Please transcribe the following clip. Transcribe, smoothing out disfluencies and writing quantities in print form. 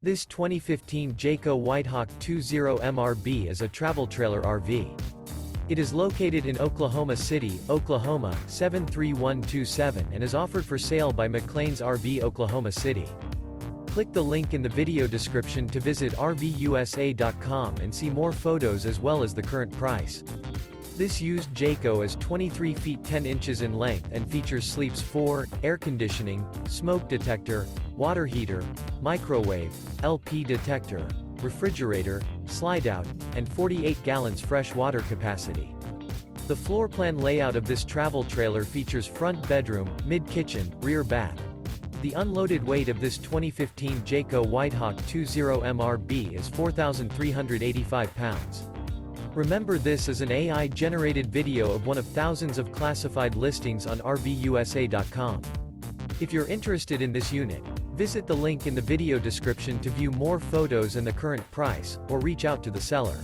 This 2015 Jayco WHITEHAWK 20MRB is a travel trailer RV. It is located in Oklahoma City, Oklahoma, 73127 and is offered for sale by McClain's RV Oklahoma City. Click the link in the video description to visit RVUSA.com and see more photos as well as the current price. This used Jayco is 23 feet 10 inches in length and features sleeps 4, air conditioning, smoke detector, water heater, microwave, LP detector, refrigerator, slideout, and 48 gallons fresh water capacity. The floor plan layout of this travel trailer features front bedroom, mid-kitchen, rear bath. The unloaded weight of this 2015 Jayco WHITEHAWK 20MRB is 4,385 pounds. Remember, this is an AI-generated video of one of thousands of classified listings on RVUSA.com. If you're interested in this unit, visit the link in the video description to view more photos and the current price, or reach out to the seller.